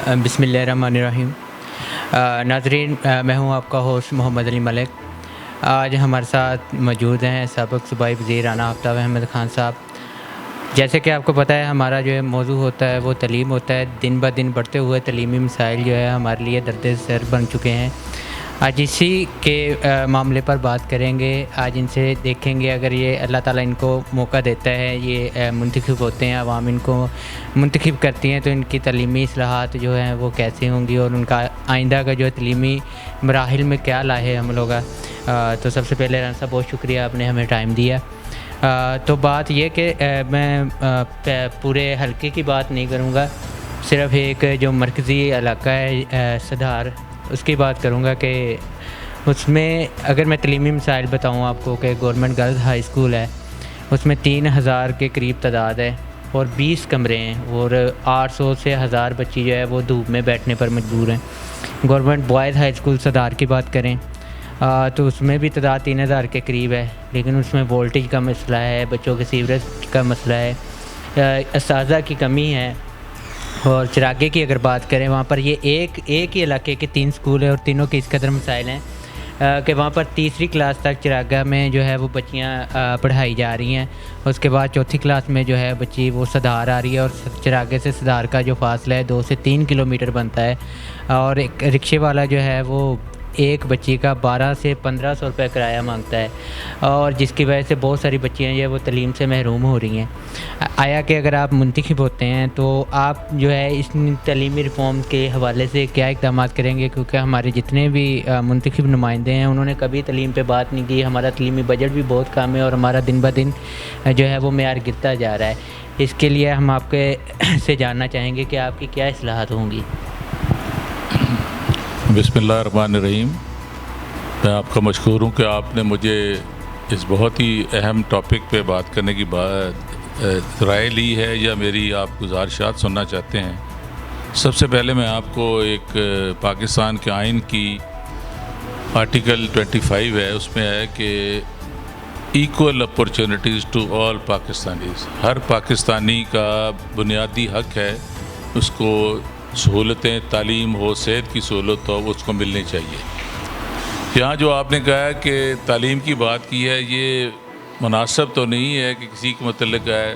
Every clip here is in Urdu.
بسم اللہ الرحمن الرحیم۔ ناظرین، میں ہوں آپ کا ہوسٹ محمد علی ملک۔ آج ہمارے ساتھ موجود ہیں سابق صوبائی وزیر رانا آفتاب احمد خان صاحب۔ جیسے کہ آپ کو پتہ ہے، ہمارا جو موضوع ہوتا ہے وہ تعلیم ہوتا ہے۔ دن بہ دن بڑھتے ہوئے تعلیمی مسائل جو ہے ہمارے لیے درد سر بن چکے ہیں۔ آج اسی کے معاملے پر بات کریں گے۔ آج ان سے دیکھیں گے، اگر یہ اللہ تعالیٰ ان کو موقع دیتا ہے، یہ منتخب ہوتے ہیں، عوام ان کو منتخب کرتی ہیں، تو ان کی تعلیمی اصلاحات جو ہیں وہ کیسے ہوں گی اور ان کا آئندہ کا جو تعلیمی مراحل میں کیا لاہے عمل ہوگا۔ تو سب سے پہلے رانا صاحب بہت شکریہ، آپ نے ہمیں ٹائم دیا۔ تو بات یہ کہ میں پورے حلقے کی بات نہیں کروں گا، صرف ایک جو مرکزی علاقہ ہے صدار، اس کی بات کروں گا کہ اس میں اگر میں تعلیمی مسائل بتاؤں آپ کو کہ گورنمنٹ گرلز ہائی اسکول ہے، اس میں 3000 کے قریب تعداد ہے اور 20 کمرے ہیں اور 800 سے 1000 بچی جو ہے وہ دھوپ میں بیٹھنے پر مجبور ہیں۔ گورنمنٹ بوائز ہائی اسکول صدار کی بات کریں تو اس میں بھی تعداد 3000 کے قریب ہے، لیکن اس میں وولٹیج کا مسئلہ ہے، بچوں کے سیوریج کا مسئلہ ہے، اساتذہ کی کمی ہے۔ اور چراغے کی اگر بات کریں، وہاں پر یہ ایک ہی علاقے کے 3 اسکول ہیں اور تینوں کے اس قدر مسائل ہیں کہ وہاں پر تیسری کلاس تک چراغا میں جو ہے وہ بچیاں پڑھائی جا رہی ہیں، اس کے بعد چوتھی کلاس میں جو ہے بچی وہ صدار آ رہی ہے، اور چراغے سے صدار کا جو فاصلہ ہے 2 سے 3 کلومیٹر بنتا ہے، اور ایک رکشے والا جو ہے وہ ایک بچی کا 1200 سے 1500 روپے کرایہ مانگتا ہے، اور جس کی وجہ سے بہت ساری بچیاں جو ہے وہ تعلیم سے محروم ہو رہی ہیں۔ آیا کہ اگر آپ منتخب ہوتے ہیں تو آپ جو ہے اس تعلیمی ریفارم کے حوالے سے کیا اقدامات کریں گے؟ کیونکہ ہمارے جتنے بھی منتخب نمائندے ہیں انہوں نے کبھی تعلیم پہ بات نہیں کی۔ ہمارا تعلیمی بجٹ بھی بہت کم ہے اور ہمارا دن بہ دن جو ہے وہ معیار گرتا جا رہا ہے۔ اس کے لیے ہم آپ کے سے جاننا چاہیں گے کہ آپ کی کیا اصلاحات ہوں گی۔ بسم اللہ الرحمن الرحیم۔ میں آپ کا مشکور ہوں کہ آپ نے مجھے اس بہت ہی اہم ٹاپک پہ بات کرنے کی رائے لی ہے یا میری آپ گزارشات سننا چاہتے ہیں۔ سب سے پہلے میں آپ کو ایک پاکستان کے آئین کی آرٹیکل 25 ہے، اس میں ہے کہ equal opportunities to all Pakistanis, ہر پاکستانی کا بنیادی حق ہے اس کو سہولتیں، تعلیم ہو، صحت کی سہولت ہو، اس کو ملنی چاہیے۔ یہاں جو آپ نے کہا کہ تعلیم کی بات کی ہے، یہ مناسب تو نہیں ہے کہ کسی کے متعلق ہے۔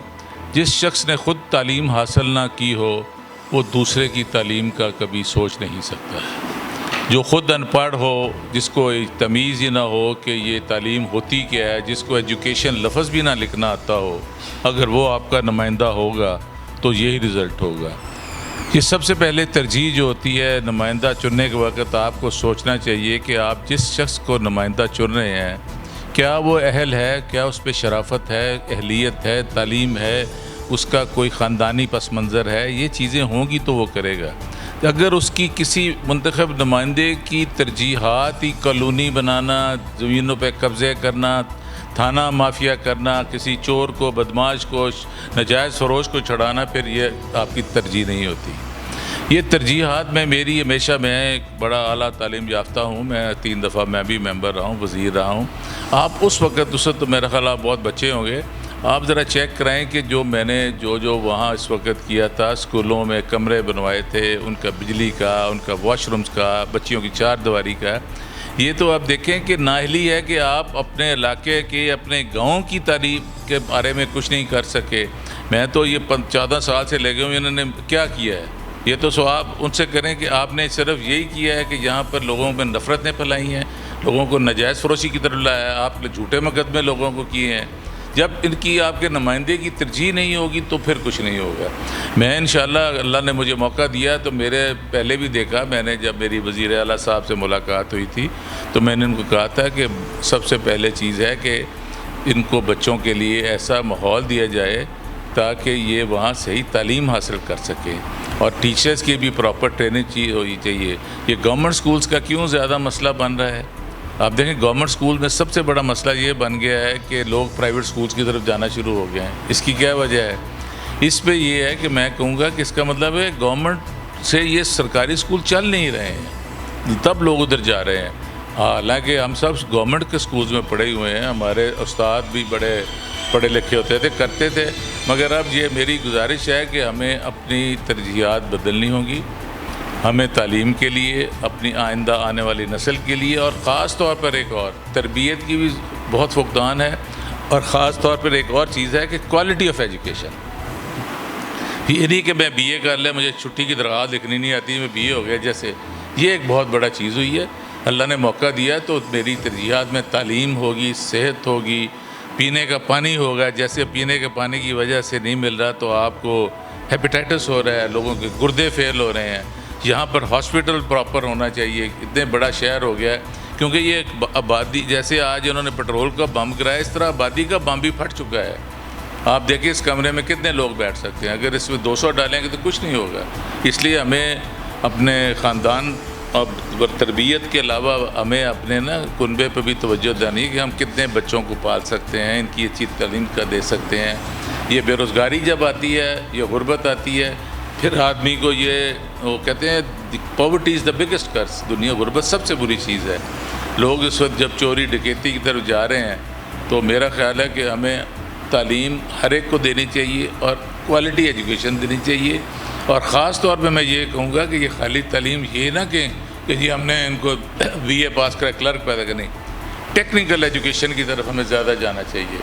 جس شخص نے خود تعلیم حاصل نہ کی ہو وہ دوسرے کی تعلیم کا کبھی سوچ نہیں سکتا ہے۔ جو خود ان پڑھ ہو، جس کو تمیز ہی نہ ہو کہ یہ تعلیم ہوتی کیا ہے، جس کو ایجوکیشن لفظ بھی نہ لکھنا آتا ہو، اگر وہ آپ کا نمائندہ ہوگا تو یہی رزلٹ ہوگا۔ یہ سب سے پہلے ترجیح جو ہوتی ہے نمائندہ چننے کے وقت، آپ کو سوچنا چاہیے کہ آپ جس شخص کو نمائندہ چن رہے ہیں کیا وہ اہل ہے، کیا اس پہ شرافت ہے، اہلیت ہے، تعلیم ہے، اس کا کوئی خاندانی پس منظر ہے۔ یہ چیزیں ہوں گی تو وہ کرے گا۔ اگر اس کی کسی منتخب نمائندے کی ترجیحات ہی کالونی بنانا، زمینوں پہ قبضے کرنا، تھانہ مافیا کرنا، کسی چور کو، بدماش کو، نجائز فروش کو چھڑانا، پھر یہ آپ کی ترجیح نہیں ہوتی۔ یہ ترجیحات میں میری ہمیشہ، میں ایک بڑا اعلیٰ تعلیم یافتہ ہوں، میں 3 دفعہ میں بھی ممبر رہا ہوں، وزیر رہا ہوں۔ آپ اس وقت تو میرا خیال آپ بہت بچے ہوں گے، آپ ذرا چیک کرائیں کہ جو میں نے جو وہاں اس وقت کیا تھا، اسکولوں میں کمرے بنوائے تھے، ان کا بجلی کا، ان کا واش رومز کا، بچیوں کی 4 دیواری کا۔ یہ تو آپ دیکھیں کہ نااہلی ہے کہ آپ اپنے علاقے کے، اپنے گاؤں کی تعلیم کے بارے میں کچھ نہیں کر سکے۔ میں تو یہ 14 سال سے لے گئے ہوں، انہوں نے کیا کیا ہے؟ یہ تو سو آپ ان سے کریں کہ آپ نے صرف یہی کیا ہے کہ یہاں پر لوگوں میں نفرتیں پھیلائی ہیں، لوگوں کو نجائز فروشی کی طرف لایا، آپ نے جھوٹے مقدمے لوگوں کو کیے ہیں۔ جب ان کی آپ کے نمائندے کی ترجیح نہیں ہوگی تو پھر کچھ نہیں ہوگا۔ میں انشاءاللہ، اللہ نے مجھے موقع دیا تو میرے پہلے بھی دیکھا، میں نے جب میری وزیر اعلیٰ صاحب سے ملاقات ہوئی تھی تو میں نے ان کو کہا تھا کہ سب سے پہلے چیز ہے کہ ان کو بچوں کے لیے ایسا ماحول دیا جائے تاکہ یہ وہاں صحیح تعلیم حاصل کر سکیں، اور ٹیچرز کی بھی پراپر ٹریننگ ہونی چاہیے۔ یہ گورنمنٹ سکولز کا کیوں زیادہ مسئلہ بن رہا ہے؟ آپ دیکھیں گورنمنٹ سکول میں سب سے بڑا مسئلہ یہ بن گیا ہے کہ لوگ پرائیویٹ سکولز کی طرف جانا شروع ہو گئے ہیں۔ اس کی کیا وجہ ہے؟ اس پہ یہ ہے کہ میں کہوں گا کہ اس کا مطلب ہے گورنمنٹ سے یہ سرکاری سکول چل نہیں رہے ہیں، تب لوگ ادھر جا رہے ہیں۔ حالانکہ ہم سب گورنمنٹ کے سکولز میں پڑھے ہوئے ہیں، ہمارے استاد بھی بڑے پڑھے لکھے ہوتے تھے، کرتے تھے، مگر اب یہ میری گزارش ہے کہ ہمیں اپنی ترجیحات بدلنی ہوں گی۔ ہمیں تعلیم کے لیے، اپنی آئندہ آنے والی نسل کے لیے، اور خاص طور پر ایک اور تربیت کی بھی بہت فقدان ہے، اور خاص طور پر ایک اور چیز ہے کہ کوالٹی آف ایجوکیشن. یہ نہیں کہ میں بی اے کر لیا، مجھے چھٹی کی درخواست لکھنی نہیں آتی، میں بی اے ہو گیا، جیسے یہ ایک بہت بڑا چیز ہوئی ہے. اللہ نے موقع دیا تو میری ترجیحات میں تعلیم ہوگی، صحت ہوگی، پینے کا پانی ہوگا. جیسے پینے کے پانی کی وجہ سے نہیں مل رہا تو آپ کو ہیپیٹائٹس ہو رہا ہے، لوگوں کے گردے فیل ہو رہے ہیں. یہاں پر ہاسپٹل پراپر ہونا چاہیے. اتنے بڑا شہر ہو گیا ہے کیونکہ یہ ایک آبادی، جیسے آج انہوں نے پیٹرول کا بم گرایا، اس طرح آبادی کا بم بھی پھٹ چکا ہے. آپ دیکھیں اس کمرے میں کتنے لوگ بیٹھ سکتے ہیں، اگر اس میں 200 ڈالیں گے تو کچھ نہیں ہوگا. اس لیے ہمیں اپنے خاندان اور تربیت کے علاوہ ہمیں اپنے کنبے پہ بھی توجہ دینی ہے کہ ہم کتنے بچوں کو پال سکتے ہیں، ان کی اچھی تعلیم کا دے سکتے ہیں. یہ بے روزگاری جب آتی ہے، یہ غربت آتی ہے، پھر آدمی کو وہ کہتے ہیں پاورٹی از دا بگیسٹ کرس. دنیا غربت سب سے بری چیز ہے. لوگ اس وقت جب چوری ڈکیتی کی طرف جا رہے ہیں تو میرا خیال ہے کہ ہمیں تعلیم ہر ایک کو دینی چاہیے اور کوالٹی ایجوکیشن دینی چاہیے. اور خاص طور پہ میں یہ کہوں گا کہ یہ خالی تعلیم یہ نہ کہ جی ہم نے ان کو بی اے پاس کرا کلرک پیدا کرنی، ٹیکنیکل ایجوکیشن کی طرف ہمیں زیادہ جانا چاہیے.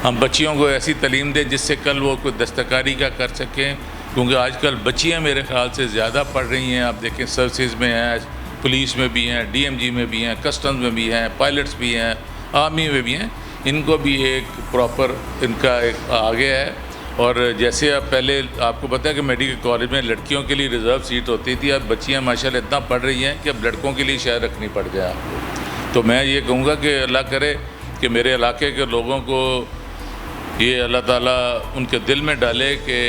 ہم بچیوں کو ایسی تعلیم دیں جس سے کل وہ کوئی دستکاری کا کر سکیں، کیونکہ آج کل بچیاں میرے خیال سے زیادہ پڑھ رہی ہیں. آپ دیکھیں سروسز میں ہیں، پولیس میں بھی ہیں، ڈی ایم جی میں بھی ہیں، کسٹمز میں بھی ہیں، پائلٹس بھی ہیں، آرمی میں بھی ہیں. ان کو بھی ایک پراپر ان کا ایک آگے ہے. اور جیسے اب پہلے آپ کو پتہ ہے کہ میڈیکل کالج میں لڑکیوں کے لیے ریزرو سیٹ ہوتی تھی، اب بچیاں ماشاءاللہ اتنا پڑھ رہی ہیں کہ اب لڑکوں کے لیے شاید رکھنی پڑ جائے آپ کو. تو میں یہ کہوں گا کہ اللہ کرے کہ میرے علاقے کے لوگوں کو یہ اللہ تعالیٰ ان کے دل میں ڈالے کہ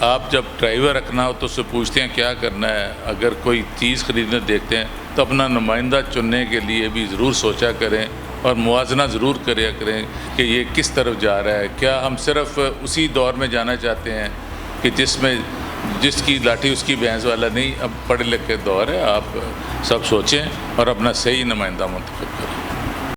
آپ جب ڈرائیور رکھنا ہو تو اس سے پوچھتے ہیں کیا کرنا ہے. اگر کوئی چیز خریدنے دیکھتے ہیں تو اپنا نمائندہ چننے کے لیے بھی ضرور سوچا کریں اور موازنہ ضرور کریں کہ یہ کس طرف جا رہا ہے. کیا ہم صرف اسی دور میں جانا چاہتے ہیں کہ جس کی لاٹھی اس کی بھینس والا نہیں؟ اب پڑھے لکھے دور ہے. آپ سب سوچیں اور اپنا صحیح نمائندہ منتخب کریں.